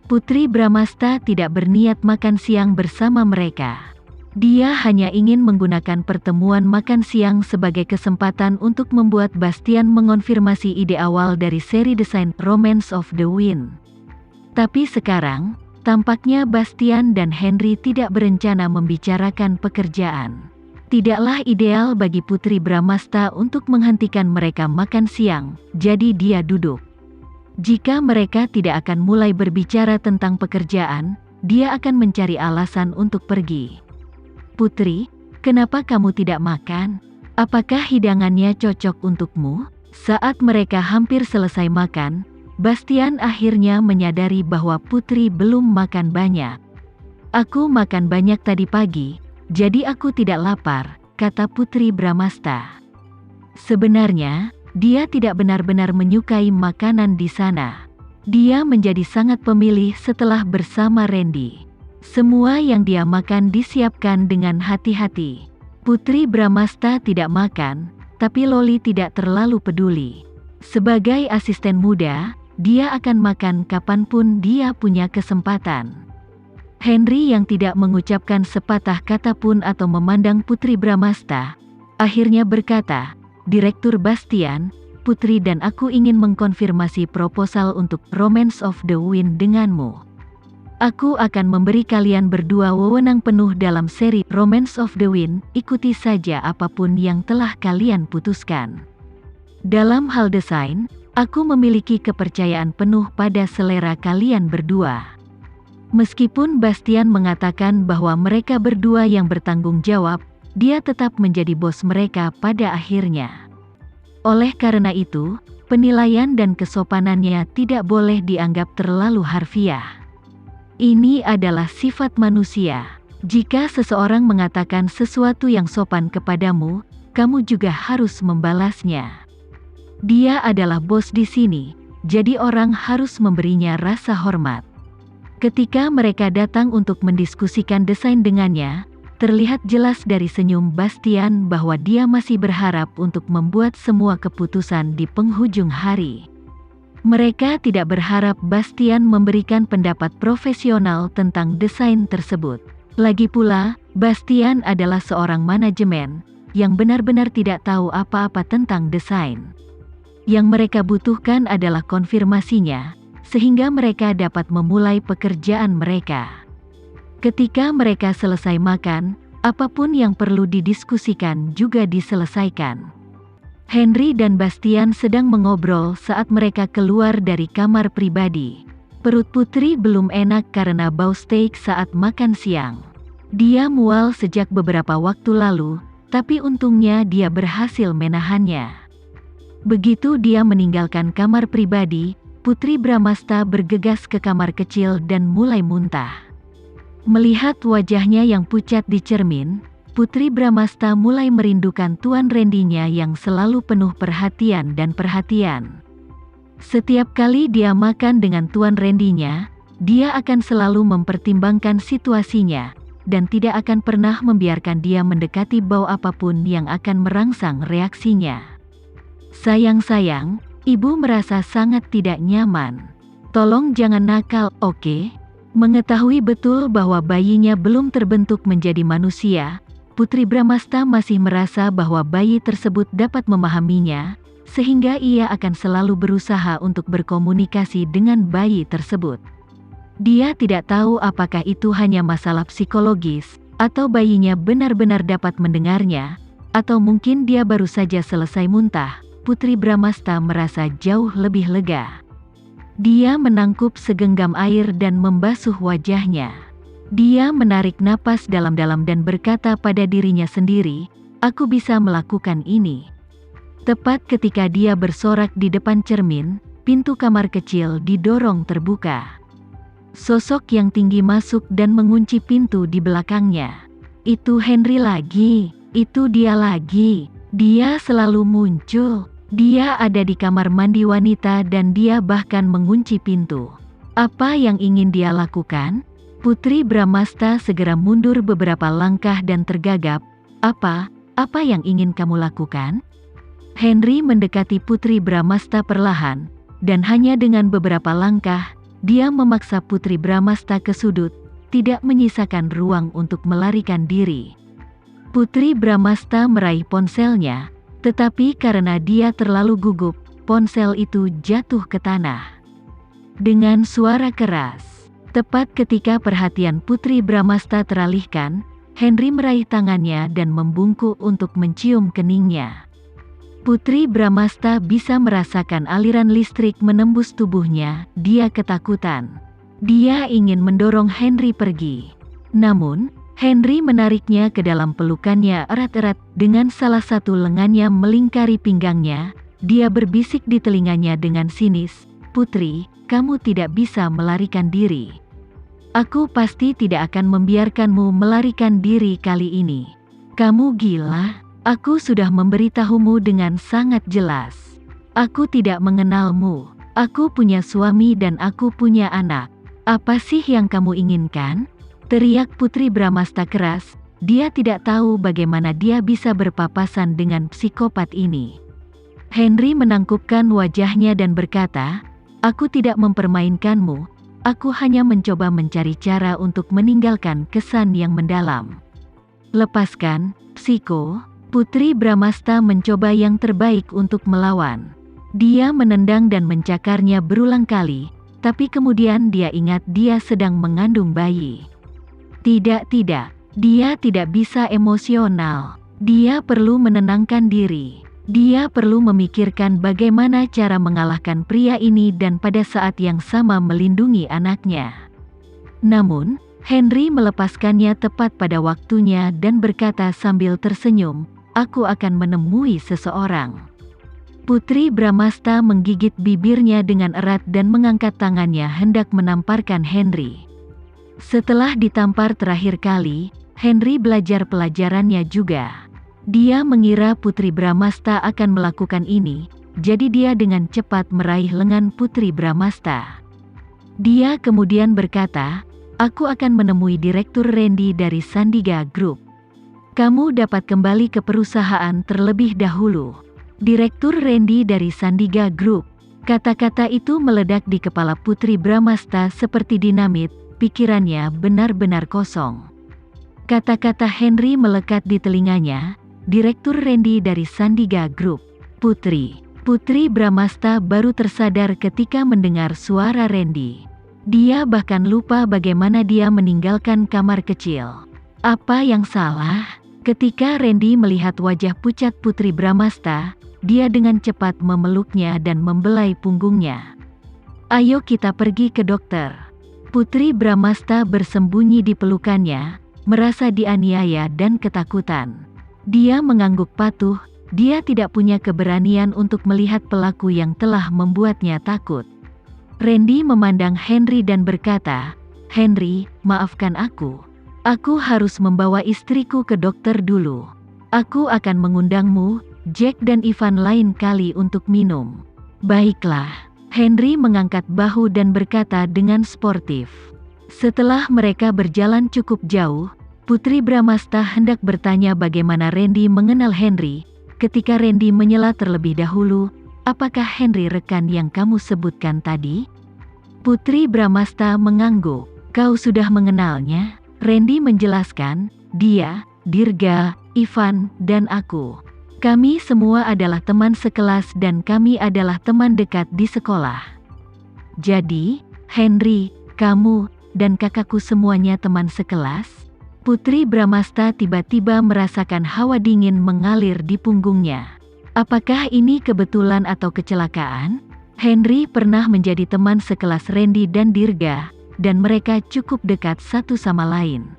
Putri Bramasta tidak berniat makan siang bersama mereka. Dia hanya ingin menggunakan pertemuan makan siang sebagai kesempatan untuk membuat Bastian mengonfirmasi ide awal dari seri desain Romance of the Wind. Tapi sekarang, tampaknya Bastian dan Henry tidak berencana membicarakan pekerjaan. Tidaklah ideal bagi Putri Bramasta untuk menghentikan mereka makan siang, jadi dia duduk. Jika mereka tidak akan mulai berbicara tentang pekerjaan, dia akan mencari alasan untuk pergi. Putri, kenapa kamu tidak makan? Apakah hidangannya cocok untukmu? Saat mereka hampir selesai makan, Bastian akhirnya menyadari bahwa Putri belum makan banyak. Aku makan banyak tadi pagi, jadi aku tidak lapar, kata Putri Bramasta. Sebenarnya, dia tidak benar-benar menyukai makanan di sana. Dia menjadi sangat pemilih setelah bersama Randy. Semua yang dia makan disiapkan dengan hati-hati. Putri Bramasta tidak makan, tapi Loli tidak terlalu peduli. Sebagai asisten muda, dia akan makan kapanpun dia punya kesempatan. Henry yang tidak mengucapkan sepatah kata pun atau memandang Putri Bramasta, akhirnya berkata, "Direktur Bastian, Putri dan aku ingin mengkonfirmasi proposal untuk Romance of the Wind denganmu. Aku akan memberi kalian berdua wewenang penuh dalam seri Romance of the Wind, ikuti saja apapun yang telah kalian putuskan. Dalam hal desain, aku memiliki kepercayaan penuh pada selera kalian berdua." Meskipun Bastian mengatakan bahwa mereka berdua yang bertanggung jawab, dia tetap menjadi bos mereka pada akhirnya. Oleh karena itu, penilaian dan kesopanannya tidak boleh dianggap terlalu harfiah. Ini adalah sifat manusia. Jika seseorang mengatakan sesuatu yang sopan kepadamu, kamu juga harus membalasnya. Dia adalah bos di sini, jadi orang harus memberinya rasa hormat. Ketika mereka datang untuk mendiskusikan desain dengannya, terlihat jelas dari senyum Bastian bahwa dia masih berharap untuk membuat semua keputusan di penghujung hari. Mereka tidak berharap Bastian memberikan pendapat profesional tentang desain tersebut. Lagi pula, Bastian adalah seorang manajemen yang benar-benar tidak tahu apa-apa tentang desain. Yang mereka butuhkan adalah konfirmasinya, sehingga mereka dapat memulai pekerjaan mereka. Ketika mereka selesai makan, apapun yang perlu didiskusikan juga diselesaikan. Henry dan Bastian sedang mengobrol saat mereka keluar dari kamar pribadi. Perut Putri belum enak karena bau steak saat makan siang. Dia mual sejak beberapa waktu lalu, tapi untungnya dia berhasil menahannya. Begitu dia meninggalkan kamar pribadi, Putri Bramasta bergegas ke kamar kecil dan mulai muntah. Melihat wajahnya yang pucat di cermin, Putri Bramasta mulai merindukan Tuan Randy-nya yang selalu penuh perhatian dan perhatian. Setiap kali dia makan dengan Tuan Randy-nya, dia akan selalu mempertimbangkan situasinya, dan tidak akan pernah membiarkan dia mendekati bau apapun yang akan merangsang reaksinya. Sayang, Ibu merasa sangat tidak nyaman. Tolong jangan nakal, oke? Mengetahui betul bahwa bayinya belum terbentuk menjadi manusia, Putri Bramasta masih merasa bahwa bayi tersebut dapat memahaminya, sehingga ia akan selalu berusaha untuk berkomunikasi dengan bayi tersebut. Dia tidak tahu apakah itu hanya masalah psikologis, atau bayinya benar-benar dapat mendengarnya, atau mungkin dia baru saja selesai muntah. Putri Bramasta merasa jauh lebih lega. Dia menangkup segenggam air dan membasuh wajahnya. Dia menarik napas dalam-dalam dan berkata pada dirinya sendiri, "Aku bisa melakukan ini." Tepat ketika dia bersorak di depan cermin, pintu kamar kecil didorong terbuka. Sosok yang tinggi masuk dan mengunci pintu di belakangnya. "Itu Henry lagi, itu dia lagi. Dia selalu muncul. Dia ada di kamar mandi wanita dan dia bahkan mengunci pintu. Apa yang ingin dia lakukan?" Putri Bramasta segera mundur beberapa langkah dan tergagap. Apa yang ingin kamu lakukan?" Henry mendekati Putri Bramasta perlahan, dan hanya dengan beberapa langkah, dia memaksa Putri Bramasta ke sudut, tidak menyisakan ruang untuk melarikan diri. Putri Bramasta meraih ponselnya, tetapi karena dia terlalu gugup, ponsel itu jatuh ke tanah. Dengan suara keras, tepat ketika perhatian Putri Bramasta teralihkan, Henry meraih tangannya dan membungkuk untuk mencium keningnya. Putri Bramasta bisa merasakan aliran listrik menembus tubuhnya. Dia ketakutan. Dia ingin mendorong Henry pergi. Namun, Henry menariknya ke dalam pelukannya erat-erat dengan salah satu lengannya melingkari pinggangnya. Dia berbisik di telinganya dengan sinis, "Putri, kamu tidak bisa melarikan diri. Aku pasti tidak akan membiarkanmu melarikan diri kali ini. Kamu gila? Aku sudah memberitahumu dengan sangat jelas. Aku tidak mengenalmu. Aku punya suami dan aku punya anak. Apa sih yang kamu inginkan?" Teriak Putri Bramasta keras. Dia tidak tahu bagaimana dia bisa berpapasan dengan psikopat ini. Henry menangkupkan wajahnya dan berkata, "Aku tidak mempermainkanmu. Aku hanya mencoba mencari cara untuk meninggalkan kesan yang mendalam." "Lepaskan, psiko." Putri Bramasta mencoba yang terbaik untuk melawan. Dia menendang dan mencakarnya berulang kali, tapi kemudian dia ingat dia sedang mengandung bayi. Tidak, dia tidak bisa emosional. Dia perlu menenangkan diri. Dia perlu memikirkan bagaimana cara mengalahkan pria ini dan pada saat yang sama melindungi anaknya. Namun, Henry melepaskannya tepat pada waktunya dan berkata sambil tersenyum, "Aku akan menemui seseorang." Putri Bramasta menggigit bibirnya dengan erat dan mengangkat tangannya hendak menamparkan Henry. Setelah ditampar terakhir kali, Henry belajar pelajarannya juga. Dia mengira Putri Bramasta akan melakukan ini, jadi dia dengan cepat meraih lengan Putri Bramasta. Dia kemudian berkata, "Aku akan menemui Direktur Randy dari Sandiga Group. Kamu dapat kembali ke perusahaan terlebih dahulu." Direktur Randy dari Sandiga Group. Kata-kata itu meledak di kepala Putri Bramasta seperti dinamit. Pikirannya benar-benar kosong. Kata-kata Henry melekat di telinganya. Direktur Randy dari Sandiga Group. Putri Bramasta baru tersadar ketika mendengar suara Randy. Dia bahkan lupa bagaimana dia meninggalkan kamar kecil. Apa yang salah? Ketika Randy melihat wajah pucat Putri Bramasta, dia dengan cepat memeluknya dan membelai punggungnya. "Ayo kita pergi ke dokter." Putri Bramasta bersembunyi di pelukannya, merasa dianiaya dan ketakutan. Dia mengangguk patuh. Dia tidak punya keberanian untuk melihat pelaku yang telah membuatnya takut. Randy memandang Henry dan berkata, "Henry, maafkan aku. Aku harus membawa istriku ke dokter dulu. Aku akan mengundangmu, Jack dan Ivan lain kali untuk minum." "Baiklah." Henry mengangkat bahu dan berkata dengan sportif. Setelah mereka berjalan cukup jauh, Putri Bramasta hendak bertanya bagaimana Randy mengenal Henry, ketika Randy menyela terlebih dahulu, "Apakah Henry rekan yang kamu sebutkan tadi?" Putri Bramasta mengangguk. "Kau sudah mengenalnya?" Randy menjelaskan, "Dia, Dirga, Ivan, dan aku. Kami semua adalah teman sekelas dan kami adalah teman dekat di sekolah." "Jadi, Henry, kamu, dan kakakku semuanya teman sekelas?" Putri Bramasta tiba-tiba merasakan hawa dingin mengalir di punggungnya. Apakah ini kebetulan atau kecelakaan? Henry pernah menjadi teman sekelas Randy dan Dirga, dan mereka cukup dekat satu sama lain.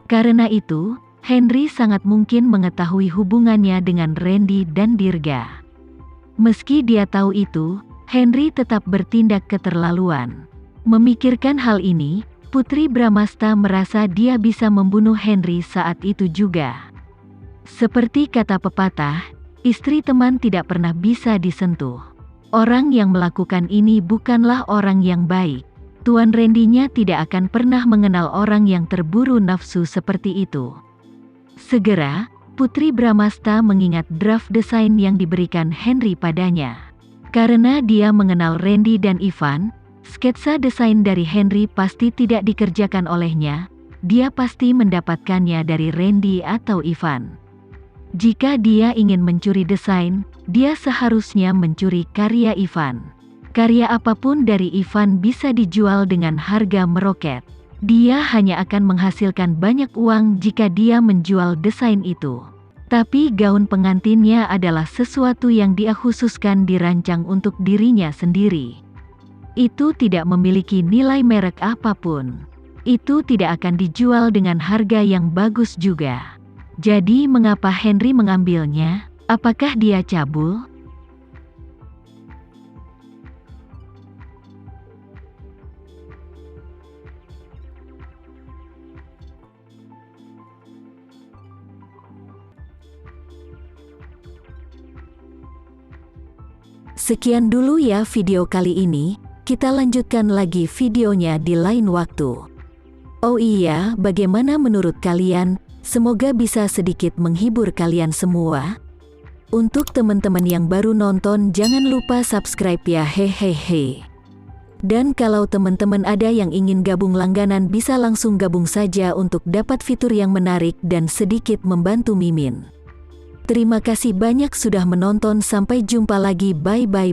Karena itu, Henry sangat mungkin mengetahui hubungannya dengan Randy dan Dirga. Meski dia tahu itu, Henry tetap bertindak keterlaluan. Memikirkan hal ini, Putri Bramasta merasa dia bisa membunuh Henry saat itu juga. Seperti kata pepatah, istri teman tidak pernah bisa disentuh. Orang yang melakukan ini bukanlah orang yang baik. Tuan Randy-nya tidak akan pernah mengenal orang yang terburu nafsu seperti itu. Segera, Putri Bramasta mengingat draft desain yang diberikan Henry padanya. Karena dia mengenal Randy dan Ivan, sketsa desain dari Henry pasti tidak dikerjakan olehnya, dia pasti mendapatkannya dari Randy atau Ivan. Jika dia ingin mencuri desain, dia seharusnya mencuri karya Ivan. Karya apapun dari Ivan bisa dijual dengan harga meroket. Dia hanya akan menghasilkan banyak uang jika dia menjual desain itu. Tapi gaun pengantinnya adalah sesuatu yang dia khususkan dirancang untuk dirinya sendiri. Itu tidak memiliki nilai merek apapun. Itu tidak akan dijual dengan harga yang bagus juga. Jadi mengapa Henry mengambilnya? Apakah dia cabul? Sekian dulu ya video kali ini, kita lanjutkan lagi videonya di lain waktu. Oh iya, bagaimana menurut kalian? Semoga bisa sedikit menghibur kalian semua. Untuk teman-teman yang baru nonton, jangan lupa subscribe ya, hehehe. Dan kalau teman-teman ada yang ingin gabung langganan, bisa langsung gabung saja untuk dapat fitur yang menarik dan sedikit membantu Mimin. Terima kasih banyak sudah menonton, sampai jumpa lagi, bye-bye.